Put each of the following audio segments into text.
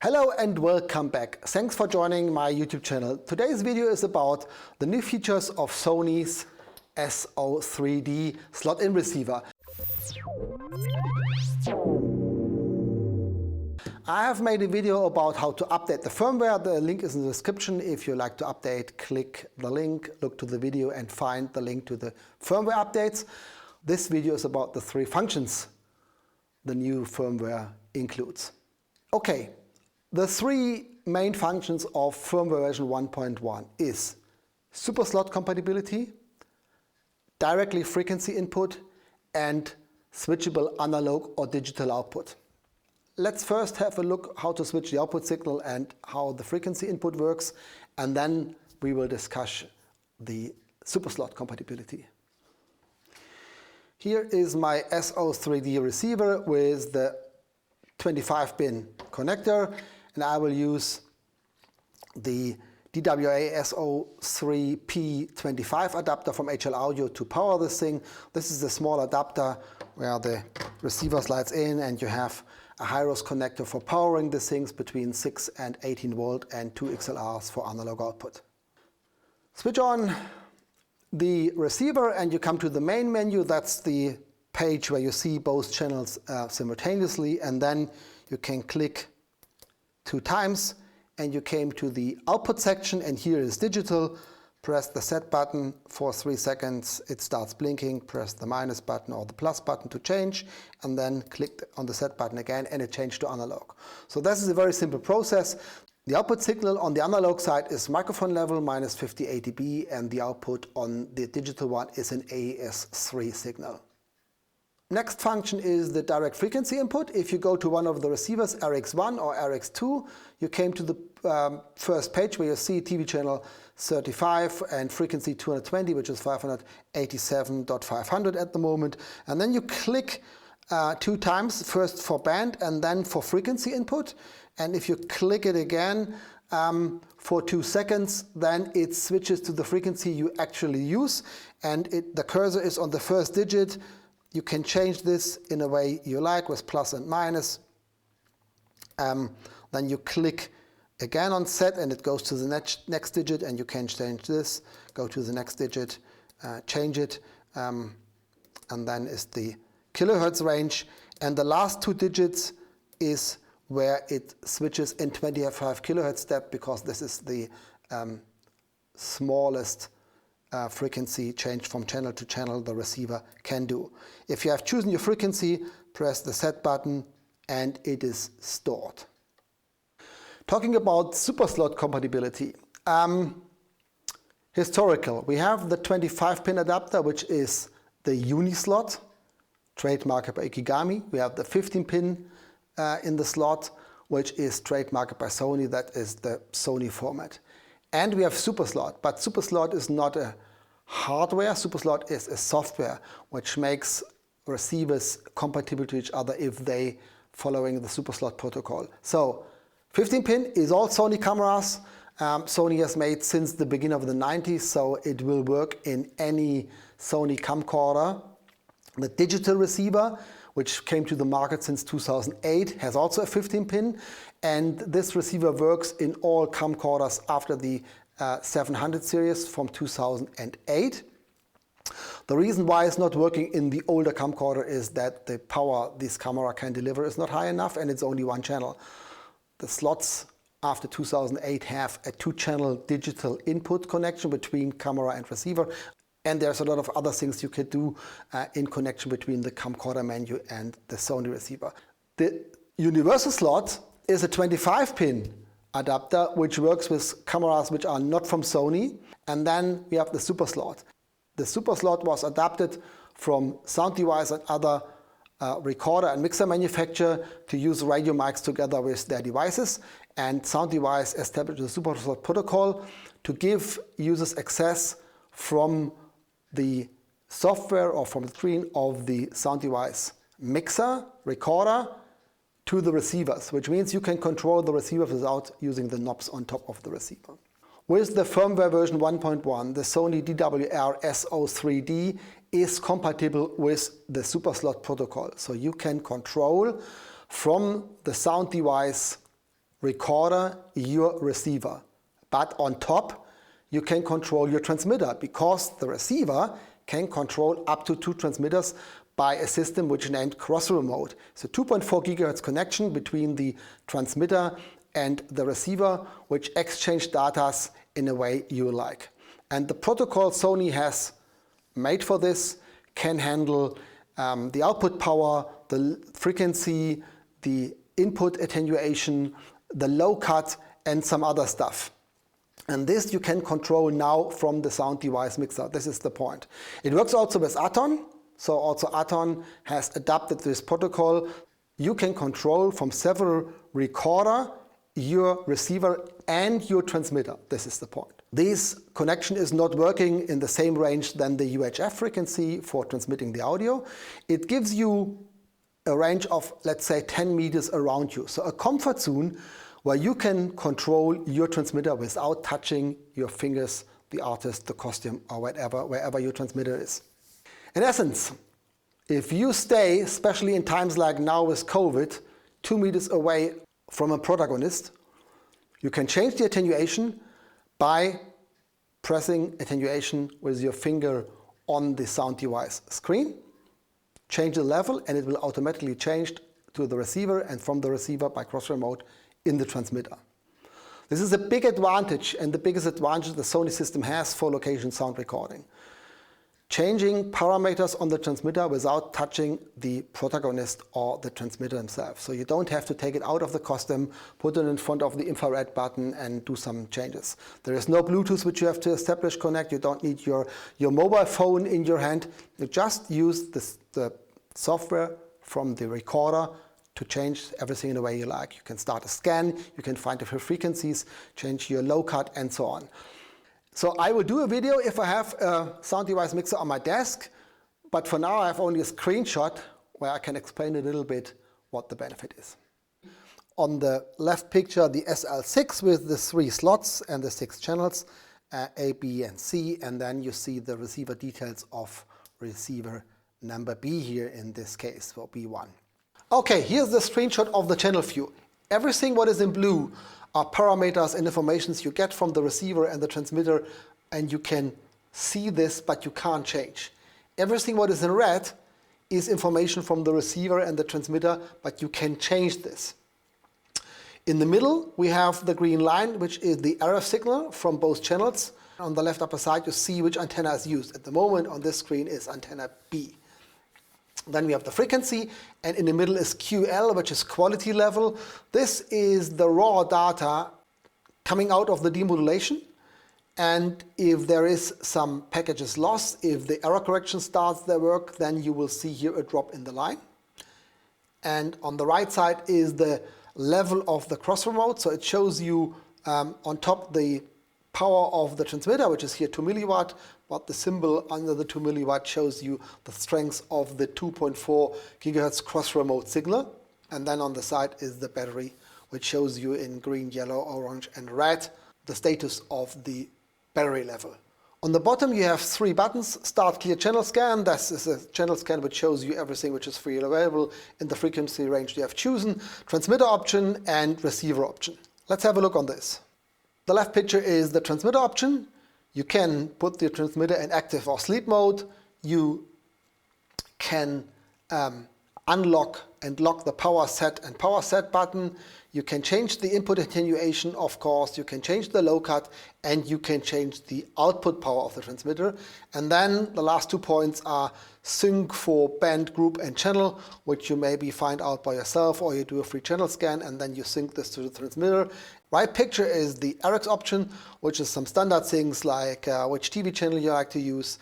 Hello and welcome back. Thanks for joining my YouTube channel. Today's video is about the new features of Sony's S03D SlotIn receiver. I have made a video about how to update the firmware. The link is in the description. If you like to update, click the link, look to the video and find the link to the firmware updates. This video is about the 3 functions the new firmware includes. Okay. The 3 main functions of firmware version 1.1 is SuperSlot compatibility, directly frequency input, and switchable analog or digital output. Let's first have a look how to switch the output signal and how the frequency input works, and then we will discuss the SuperSlot compatibility. Here is my S03D receiver with the 25-pin connector, and I will use the DWR-S03D 25 adapter from HL Audio to power this thing. This is the small adapter where the receiver slides in and you have a Hyros connector for powering the things between 6 and 18 volt and 2 XLRs for analog output. Switch on the receiver and you come to the main menu. That's the page where you see both channels simultaneously, and then you can click 2 times and you came to the output section, and here is digital. Press the set button for 3 seconds, it starts blinking. Press the minus button or the plus button to change, and then click on the set button again and it changed to analog. So this is a very simple process. The output signal on the analog side is microphone level minus 50 dB, and the output on the digital one is an AES-3 signal. Next function is the direct frequency input. If you go to one of the receivers, RX1 or RX2, you came to the first page where you see TV channel 35 and frequency 220, which is 587.500 at the moment. And then you click 2 times, first for band and then for frequency input. And if you click it again for 2 seconds, then it switches to the frequency you actually use. And the cursor is on the first digit. You can change this in a way you like with plus and minus. Then you click again on set and it goes to the next digit, and you can change this, go to the next digit, change it, and then is the kilohertz range. And the last 2 digits is where it switches in 25 kilohertz step, because this is the smallest frequency change from channel to channel the receiver can do. If you have chosen your frequency, press the set button and it is stored. Talking about SuperSlot compatibility. Historical. We have the 25-pin adapter, which is the Unislot, trademarked by Ikigami. We have the 15-pin in the slot, which is trademarked by Sony. That is the Sony format. And we have SuperSlot, but SuperSlot is not a hardware. SuperSlot is a software which makes receivers compatible to each other if they following the SuperSlot protocol. So 15-pin is all Sony cameras. Sony has made since the beginning of the 90s, so it will work in any Sony camcorder. The digital receiver, which came to the market since 2008, has also a 15-pin, and this receiver works in all camcorders after the 700 series from 2008. The reason why it's not working in the older camcorder is that the power this camera can deliver is not high enough, and it's only 1 channel. The slots after 2008 have a 2-channel digital input connection between camera and receiver. And there's a lot of other things you could do in connection between the camcorder menu and the Sony receiver. The universal slot is a 25-pin adapter which works with cameras which are not from Sony. And then we have the SuperSlot. The SuperSlot was adapted from sound device and other recorder and mixer manufacturer to use radio mics together with their devices. And sound device established the SuperSlot protocol to give users access from the software or from the screen of the sound device mixer, recorder, to the receivers, which means you can control the receiver without using the knobs on top of the receiver. With the firmware version 1.1, the Sony DWR-S03D is compatible with the SuperSlot protocol. So you can control from the sound device recorder, your receiver. But on top, you can control your transmitter because the receiver can control up to 2 transmitters by a system which is named cross remote. It's a 2.4 gigahertz connection between the transmitter and the receiver, which exchange data in a way you like. And the protocol Sony has made for this can handle the output power, the frequency, the input attenuation, the low cut, and some other stuff. And this you can control now from the sound device mixer. This is the point. It works also with Atton. So also Atton has adapted this protocol. You can control from several recorder, your receiver, and your transmitter. This is the point. This connection is not working in the same range than the UHF frequency for transmitting the audio. It gives you a range of, let's say, 10 meters around you. So a comfort zone where you can control your transmitter without touching your fingers, the artist, the costume, or whatever, wherever your transmitter is. In essence, if you stay, especially in times like now with COVID, 2 meters away from a protagonist, you can change the attenuation by pressing attenuation with your finger on the sound device screen. Change the level and it will automatically change to the receiver and from the receiver by cross remote in the transmitter. This is a big advantage and the biggest advantage the Sony system has for location sound recording. Changing parameters on the transmitter without touching the protagonist or the transmitter himself. So you don't have to take it out of the custom, put it in front of the infrared button and do some changes. There is no Bluetooth which you have to establish, connect. You don't need your mobile phone in your hand. You just use the software from the recorder to change everything in the way you like. You can start a scan, you can find different frequencies, change your low cut and so on. So I will do a video if I have a sound device mixer on my desk, but for now I have only a screenshot where I can explain a little bit what the benefit is. On the left picture, the SL6 with the 3 slots and the 6 channels, A, B, and C, and then you see the receiver details of receiver number B here in this case, for B1. Okay, here's the screenshot of the channel view. Everything what is in blue are parameters and informations you get from the receiver and the transmitter, and you can see this, but you can't change. Everything what is in red is information from the receiver and the transmitter, but you can change this. In the middle, we have the green line, which is the RF signal from both channels. On the left upper side, you see which antenna is used. At the moment on this screen is antenna B. Then we have the frequency, and in the middle is QL, which is quality level. This is the raw data coming out of the demodulation. And if there is some packages lost, if the error correction starts their work, then you will see here a drop in the line. And on the right side is the level of the cross remote. So it shows you on top the power of the transmitter, which is here 2 milliwatt, but the symbol under the 2 milliwatt shows you the strength of the 2.4 gigahertz cross remote signal. And then on the side is the battery, which shows you in green, yellow, orange, and red the status of the battery level. On the bottom you have 3 buttons: Start Clear Channel Scan. This is a channel scan which shows you everything which is freely available in the frequency range you have chosen, transmitter option and receiver option. Let's have a look on this. The left picture is the transmitter option. You can put the transmitter in active or sleep mode. You can unlock and lock the power set and power set button. You can change the input attenuation, of course. You can change the low cut, and you can change the output power of the transmitter. And then the last 2 points are sync for band, group, and channel, which you maybe find out by yourself, or you do a free channel scan and then you sync this to the transmitter. Right picture is the RX option, which is some standard things like which TV channel you like to use,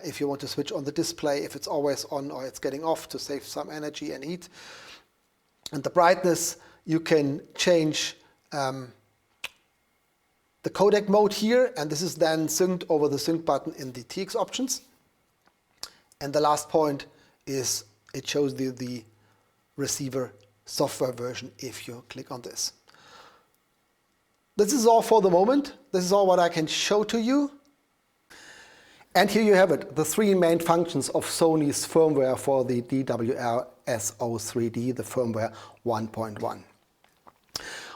if you want to switch on the display, if it's always on or it's getting off to save some energy and heat. And the brightness, you can change the codec mode here, and this is then synced over the sync button in the TX options. And the last point is it shows the receiver software version if you click on this. This is all for the moment. This is all what I can show to you. And here you have it, the 3 main functions of Sony's firmware for the DWR-S03D, the firmware 1.1.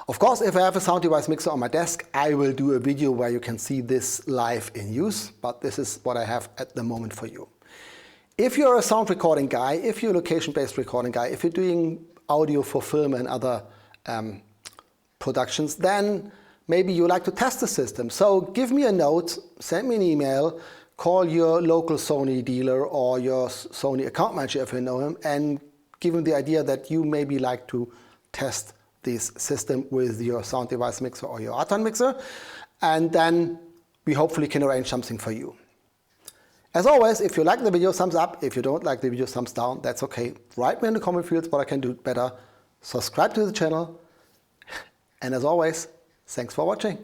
Of course, if I have a sound device mixer on my desk, I will do a video where you can see this live in use, but this is what I have at the moment for you. If you're a sound recording guy, if you're a location-based recording guy, if you're doing audio for film and other productions, then maybe you like to test the system. So give me a note, send me an email, call your local Sony dealer or your Sony account manager if you know him, and give him the idea that you maybe like to test this system with your sound device mixer or your Attenuation mixer, and then we hopefully can arrange something for you. As always, if you like the video, thumbs up. If you don't like the video, thumbs down. That's okay. Write me in the comment fields what I can do better. Subscribe to the channel. And as always, thanks for watching.